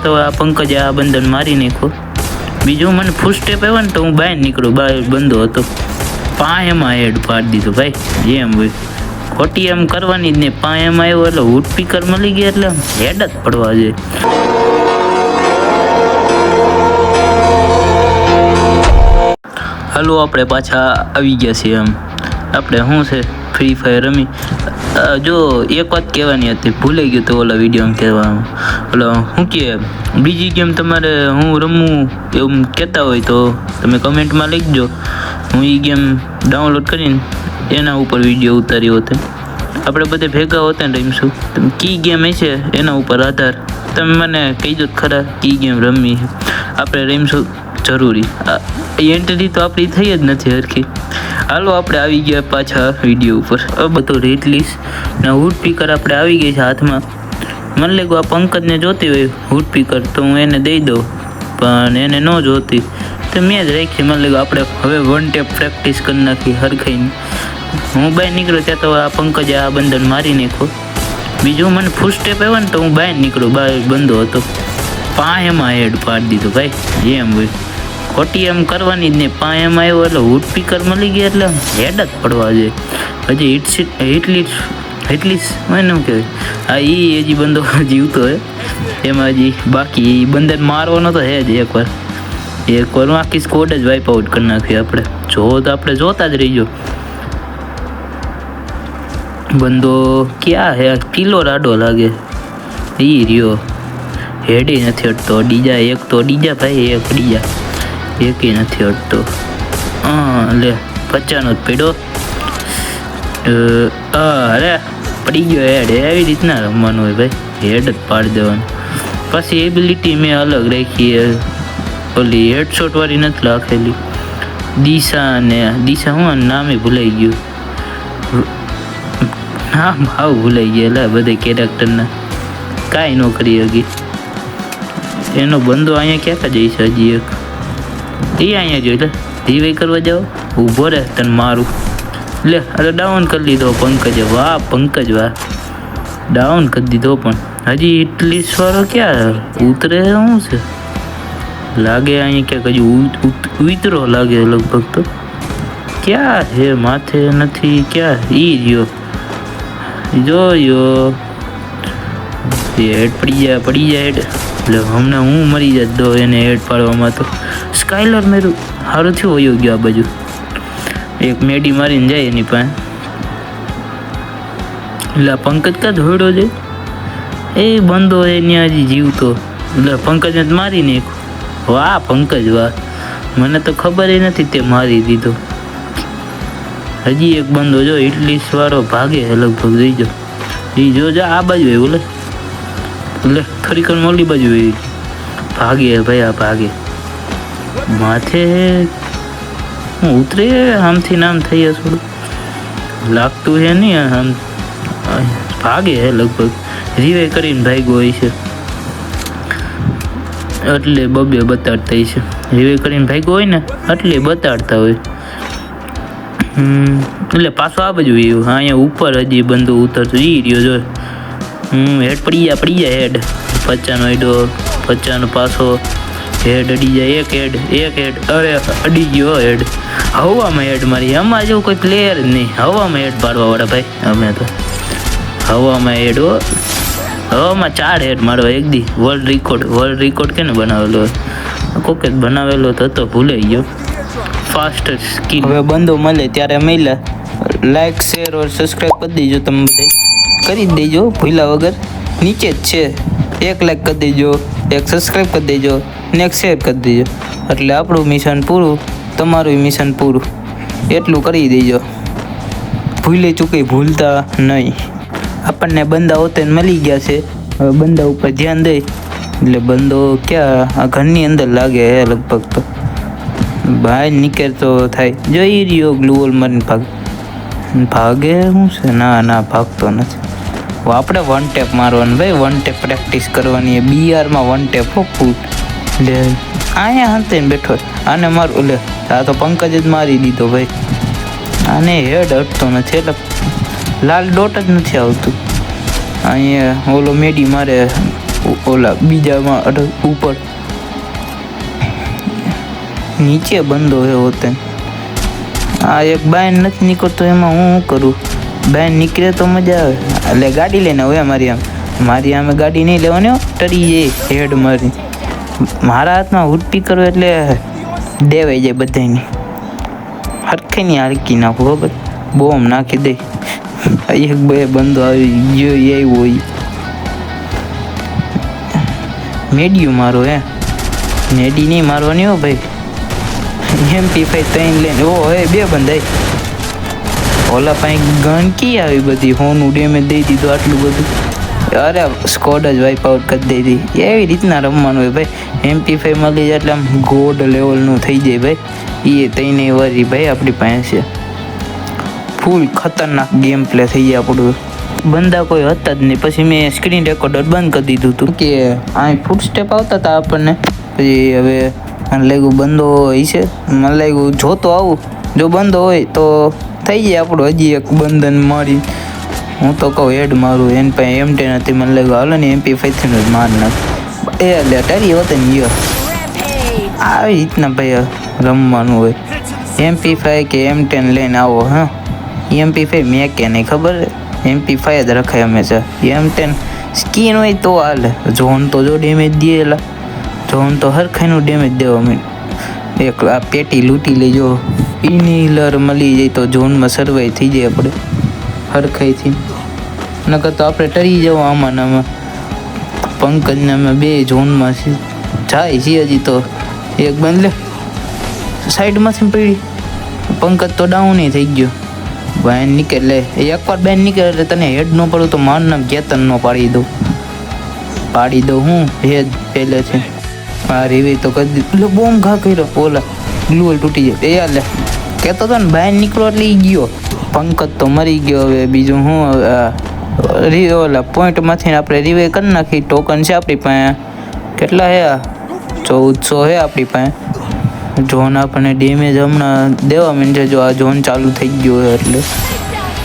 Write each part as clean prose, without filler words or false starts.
તો આ પંકજ આ બંધન મારી નાખો. બીજું મને ફૂલ સ્ટેપ આવ્યો ને તો હું બહાર નીકળું, બહાર બંધો હતો પાએમાં હેડ પાડી દીધો ભાઈ. એમ હોય ખોટી એમ કરવાની જ નહીં, પાએમાં આવ્યો એટલે હુડ સ્પીકર મળી ગયા એટલે હેડ જ પડવા જોઈએ. હાલો આપણે પાછા આવી ગયા છીએ. એમ આપણે શું છે ફ્રી ફાયર રમી. જો એક વાત કહેવાની હતી, ભૂલાઈ ગયું તો ઓલા વિડીયોમાં કહેવામાં. ઓલો શું કહે બીજી ગેમ તમારે હું રમવું એવું કહેતા હોય તો તમે કમેન્ટમાં લખજો. હું એ ગેમ ડાઉનલોડ કરીને એના ઉપર વિડીયો ઉતાર્યો હતો. આપણે બધે ભેગા હોતા ને રમીશું. તમે કી ગેમ હશે એના ઉપર આધાર તમે મને કહીજો ખરા કી ગેમ રમવી આપણે રમીશું જરૂરી. એન્ટ્રી તો આપણી થઈ જ નથી હરખી. હાલો આપણે આવી ગયા પાછા વિડીયો ઉપર. બધું રેટ લિસ્ટ ને હુડ સ્પીકર આપણે આવી ગઈ છે હાથમાં. મને લાગ્યું આ પંકજને જોતી હોય હુડ સ્પીકર તો હું એને દઈ દઉં, પણ એને ન જોતી તો મેં જ રાખી. મને લાગ્યું આપણે હવે વન ટેપ પ્રેક્ટિસ કરી નાખી હરખાઈને. હું બહાર નીકળ્યો ત્યાં તો આ પંકજે આ બંધન મારી નાખો. બીજું મને ફૂલ સ્ટેપ આવ્યો ને તો હું બહાર નીકળું, બહાર બંધો હતો પાએમાં હેડ પાડી દીધો ભાઈ. એમ હોય ખોટી એમ કરવાની જ નહીં, પાએમાં આવ્યો એટલે હુડ સ્પીકર મળી ગયા એટલે હેડ જ પડવા જોઈએ. હજી હિટલીસ હોય ને શું કહેવાય, હા એ હજી બંધો જીવતો હોય એમાં હજી બાકી બંધન મારવાનો તો હે જ. એકવાર આખી સ્કોડ જ વાઇપ આઉટ કરી નાખી આપણે. જો તો આપણે જોતા જ રહીજો. બંધો ક્યાં હે, કિલો રાડો લાગે એ રહ્યો. હેડે નથી અડતો. ડીજા એક તો ડીજા ભાઈ, એક ડીજા એકે નથી અડતો. લે 50 જ પડ્યો. અરે પડી ગયો હેડ. એવી રીતના રમવાનું હોય ભાઈ, હેડ જ પાડી દેવાનું. પછી એબિલિટી મેં અલગ રાખી, ઓલી હેડશોટ વાળી નથી રાખેલી. દિશા હું નામે ભૂલાઈ ગયું, નામ હાવ ભૂલાઈ ગયા બધા કેરેક્ટરના. કાંઈ ન કરી હકી. એનો બંધો અહીંયા ક્યાં જઈ છે હજી એક એ અહીંયા જોઈ લે. રીવાઈ કરવા જાઓ ઊભો રહે તને મારું. લે અરે ડાઉન કરી દીધો પંકજે. વાહ પંકજ વાહ, ડાઉન કરી દીધો. પણ હજી ઇટલીસ વાળો ક્યાં ઉતરે શું છે લાગે અહીંયા ક્યાંક હજી ઉતરો લાગે લગભગ. તો ક્યાં છે માથે નથી ક્યાં ઈ રહ્યો જોયો. હેડ પડી જાય હેડ. એટલે હમણાં હું મરી જાત દો એને હેડ પાડવામાં. તો સ્કાયલર મેરું સારું થયું વયો ગયો આ બાજુ. એક મેડી મારીને જાય એની પાસે. એટલે પંકજ કા ધોડો છે એ બંધો એ ત્યાં હજી જીવતો. એટલે પંકજને જ મારી નાખ્યો. વાહ પંકજ વાહ, મને તો ખબર નથી તે મારી દીધો. હજી એક બંધો જો ઇટલીસ વાળો ભાગે લગભગ જઈ જાઓ. એ જો આ બાજુ આવ્યો. એટલે ખરી કર ઓલી બાજુ ભાગે ભાઈ. આ ભાગે માથે હું ઉતરે આમથી નામ થઈ થોડું લાગતું છે નહીં. આમ ભાગે હે લગભગ. રીવે કરીને ભાગ્યો હોય છે એટલે બબે બતાડતા હોય છે. રીવે કરીને ભાગ્યો હોય ને એટલે બતાડતા હોય. એટલે પાછો આ બાજુ આવ્યું. હા અહીંયા ઉપર હજી બંધો ઉતરતો એ રહ્યો જો. હેડ પડી જાય હેડ. 50 હેડો 50 પાછો હેડ અડી જાય. એક હેડ અરે અડી ગયો હેડ. હવામાં હેડ મારી. આમાં જેવું કોઈ પ્લેયર જ નહીં. હવામાં હેડ પાડવા વાળા ભાઈ અમે તો. હવામાં હેડ હવામાં 4 હેડ મારવા એક દી. વર્લ્ડ રેકોર્ડ કેને બનાવેલો કોકે બનાવેલો હતો ભૂલાઈ ગયો. Fast skill. હવે બંધો મળે ત્યારે મળે. લાઈક શેર ઓર સબસ્ક્રાઈબ કરી દેજો. તમે બધા કરી જ દેજો ભૂલા વગર. નીચે જ છે. એક લાઈક કરી દેજો, એક સબસ્ક્રાઈબ કરી દેજો ને એક શેર કરી દેજો. એટલે આપણું મિશન પૂરું, તમારું મિશન પૂરું. એટલું કરી દેજો. ભૂલતા નહીં. આપણને બંદા હોતે મળી ગયા છે. હવે બંદા ઉપર ધ્યાન દઈ એટલે બંદો ક્યાં આ ઘરની અંદર લાગે હે લગભગ. તો બહાર નીકળતો થાય જોઈ રહ્યો. ગ્લુવલ મારીને ભાગે શું છે? ના ભાગતો નથી. આપણે વન ટેપ મારવાનું ભાઈ. વન ટેપ પ્રેક્ટિસ કરવાની. બીઆરમાં વન ટેપ ફૂલ. એટલે અહીંયા હંતે બેઠો આને મારું. એટલે આ તો પંકજ જ મારી દીધો ભાઈ. આને હેડ હટતો નથી એટલે લાલ ડોટ જ નથી આવતું. અહીંયા ઓલો મેડી મારે ઓલા બીજામાં ઉપર નીચે બંધો હે હોતે. આ એક બાય નથી નીકળતો, એમાં હું શું કરું? બાય નીકળે તો મજા આવે. એટલે ગાડી લઈને હવે મારી આમે ગાડી નહીં લેવાની, ટરી જાય હેડ મારી. મારા હાથમાં હુટપી કરવું એટલે દેવાઈ જાય બધાની. હરખે ની હરકી નાખું, ખબર બોમ નાખી દે. એક બે બંધો આવી ગયો એવું હોય. મેડિયું મારો હે, મેડી નહીં મારવાની હો ભાઈ. MP5 3 લઈને ઓ હે બે બંધાઈ. ઓલા પાસે ગણકી આવી બધી, હોનું ડેમેજ દઈ દીધું આટલું બધું. અરે સ્કોડ જ વાઇપ આઉટ કરી દીધી. એવી રીતના રમવાનું હોય ભાઈ. MP5 મળી જાય એટલે આમ ગોડ લેવલનું થઈ જાય ભાઈ. એ તઈને વરી ભાઈ આપણી પાસે છે. ફૂલ ખતરનાક ગેમ પ્લે થઈ જાય આપણું. બંદા કોઈ હતા જ નહીં. પછી મેં સ્ક્રીન રેકોર્ડર બંધ કરી દીધું હતું કે અહીં ફૂટસ્ટેપ આવતા હતા આપણને. પછી હવે મને લાગ્યું બંધો હોય છે, મને લાગ્યું જોતો આવું, જો બંધો હોય તો થઈ જાય આપણું હજી એક બંધન મારી. હું તો કહું હેડ મારું, એની પાસે M10 હતી, મને લાગ્યું હાલો ને MP5 થી જ માર નાખ. એ લેટારી હોતે ને યો આવી રીતના ભાઈ રમવાનું હોય. MP5 કે M10 લઈને આવો. હા MP5 મેં કે નહીં ખબર, MP5 જ રખાય હંમેશા. M10 સ્કીન હોય તો હાલે. જોન તો જો ડેમેજ દીએલા, જોન તો હરખાઈનું ડેમેજ દેવા માંડ. એક આ પેટી લૂંટી લેજો, ઇનહીલર મળી જાય તો ઝોનમાં સર્વાઈ થઈ જાય આપણે હરખાઈથી. નકર તો આપણે ટરી જવા આમાં ને આમાં. પંકજને અમે બે ઝોનમાં જાય છીએ હજી તો. એક બંધ લે સાઈડમાંથી પડી, પંકજ તો ડાઉન થઈ ગયો. બેન નીકળે એકવાર બેન નીકળે એટલે તને હેડ ન પડું તો માર નામ કેતન નો પાડી દઉં હું હેડ પહેલેથી. આ રીવી તો કરી દીધું. બોમ્બ ઘા કર્યો, ઓલા ગ્લુઅલ તૂટી જાય. એ લે કહેતો હતો ને બહાર નીકળો એટલે ઈ ગયો. પંકજ તો મરી ગયો. હવે બીજું હું ઓલા પોઈન્ટમાંથી આપણે રિવે કરી નાખી. ટોકન છે આપણી પાસે કેટલા હે? 1400 હે આપણી પાસે. ઝોન આપણને ડેમેજ હમણાં દેવા માંડે જો આ ઝોન ચાલુ થઈ ગયો હોય એટલે.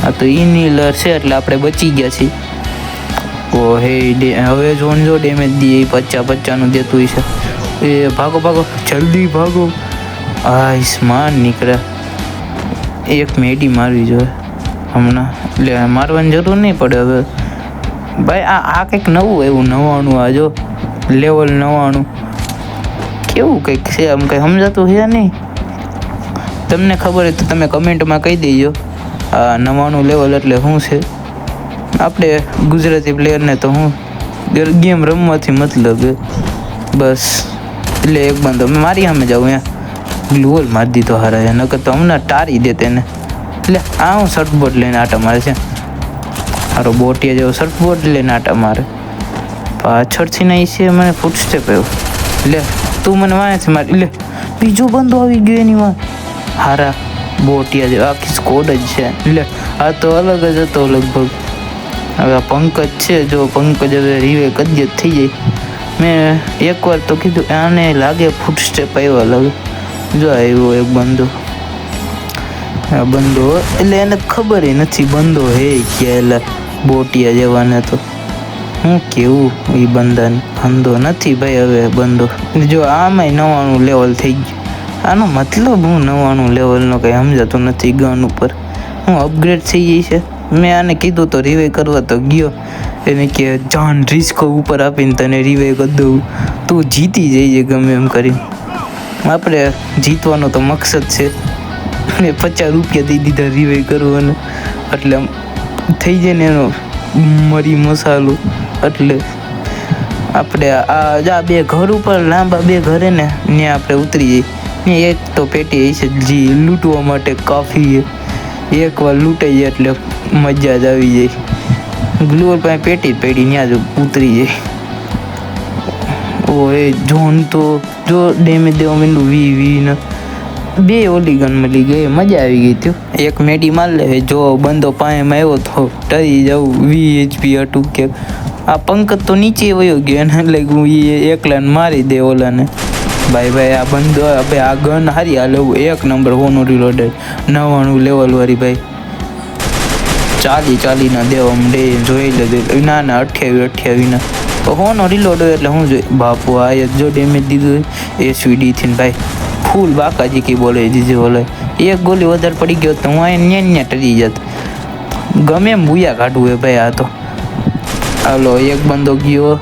આ તો ઇનહીલર છે એટલે આપણે બચી ગયા છીએ. ઓ હે હવે ઝોન જો ડેમેજ દે 50-50 દેતું હોય છે. એ ભાગો જલ્દી ભાગો. આયુષ્માન નીકળે. એક મેડી મારવી જોઈએ હમણાં, એટલે મારવાની જરૂર નહીં પડે હવે ભાઈ. આ કંઈક નવું એવું 99 આ જો લેવલ 99 કેવું કંઈક છે, આમ કંઈ સમજાતું છે નહીં. તમને ખબર હોય તો તમે કમેન્ટમાં કહી દેજો આ 99 લેવલ એટલે શું છે. આપણે ગુજરાતી પ્લેયરને તો હું ગેમ રમવાથી મતલબ બસ. એટલે એક બંધો મારી સામે જાઉં ત્યાં ગ્લુઅલ મારી દીધો હારા, નકર તો હમણાં ટારી દે તેને. એટલે આ હું સર્ટબોર્ડ લઈને આટા મારે છે. મારો બોટિયા જેવો સર્ટબોર્ડ લઈને આટા મારે. પાછળથી નહીં છે મને ફૂટસ્ટેપ આવ્યો. એટલે તું મને વાંચે મારે. એટલે બીજો બંધો આવી ગયો એની માં હારા બોટિયા જેવો. આખી સ્કોડ જ છે. એટલે આ તો અલગ જ હતો લગભગ. હવે આ પંકજ છે, જો પંકજ હવે રીવે કદિયત થઈ જાય. મેં એકવાર તો કીધું આને લાગે ફૂટસ્ટેપ આવ્યો લાગે. જો આવ્યો એક બંધો. આ બંધો એટલે એને ખબર નથી બંધો હે ક્યાં. બોટિયા જેવાને તો હું કેવું એ બંધાને બંધો નથી ભાઈ હવે બંધો. જો આમાંય 99 લેવલ થઈ ગયું. આનો મતલબ હું 99 લેવલનો કંઈ સમજાતું નથી. ગન ઉપર હું અપગ્રેડ થઈ ગઈ છે. મેં આને કીધું તો રિવે કરવા તો ગયો. એને કે જાન રિસ્ક ઉપર આપીને તને રિવે કરી દઉં, તું જીતી જઈએ ગમે એમ કરીને. આપણે જીતવાનો તો મકસદ છે. મેં 50 રૂપિયા દઈ દીધા રિવે કરવાનો એટલે થઈ જાય ને એનો મરી મસાલો. એટલે આપણે આ બે ઘર ઉપર લાંબા બે ઘરે ને ત્યાં આપણે ઉતરી જઈએ. ત્યાં એક તો પેટી છે જે લૂંટવા માટે કાફી. એકવાર લૂંટાઈ જાય એટલે મજા જ આવી જાય. ગ્લુઅર પાસે પેટી પડી ત્યાં જ ઉતરી જાય. ઓ એ જોન તો જો ડેમેજ દેવા માંડું 20 ને 2 ઓલી ગન મળી ગઈ. મજા આવી ગઈ હતી. એક મેડી માર લે જો બંધો પાએમાં આવ્યો તો ટરી જાઉં 20 HP હતું કે. આ પંકજ તો નીચે વયો ગયો એને લાગ્યું એ એકલાને મારી દે ઓલાને. ભાઈ આ બંધો ભાઈ આ ગન હારી આ લેવું 1 નંબર હોનો રીલોડેડ 99 લેવલ વાળી ભાઈ. 40 ના દેવા મળે જોઈ લેજો. ના 28 ના હોનો રિલોડ હોય એટલે હું જોઈએ બાપુ આ જો ડેમેજ દીધું SVD થી ભાઈ ફૂલ બાકાજી કી બોલે દીધી બોલે એક ગોલી વધારે પડી ગયો તો હું અહીંયા ન્યા ટરી જાત ગમે એમ બુયા કાઢવું હે ભાઈ આ તો હાલો એક બંદો ગયો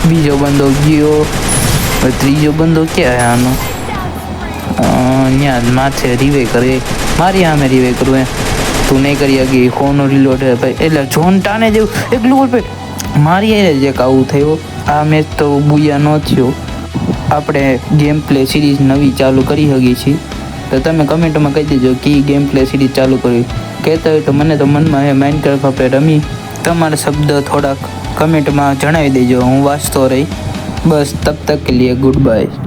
બીજો બંદો ગયો ત્રીજો બંદો ક્યાં હે આનો ત્યાં માથે રિવે કરે મારી સામે રિવે કરવું તું નહીં કરી શકી હોનો રિલોડ હે ભાઈ એટલે જોન ટાને જેવું એક ગ્લુવલ પેટ મારી જે આવું થયું આ મેચ તો બુયા ન થયો આપણે ગેમ પ્લે સિરીઝ નવી ચાલુ કરી શકીએ છીએ તો તમે કમેન્ટમાં કહી દેજો કે ગેમ પ્લે સિરીઝ ચાલુ કરવી કહેતા હોય તો મને તો મનમાં હે માઇનક્રાફ્ટ આપણે રમી તમારા શબ્દ થોડાક કમેન્ટમાં જણાવી દેજો હું વાંચતો રહી બસ તબ તક કે લીએ ગુડ બાય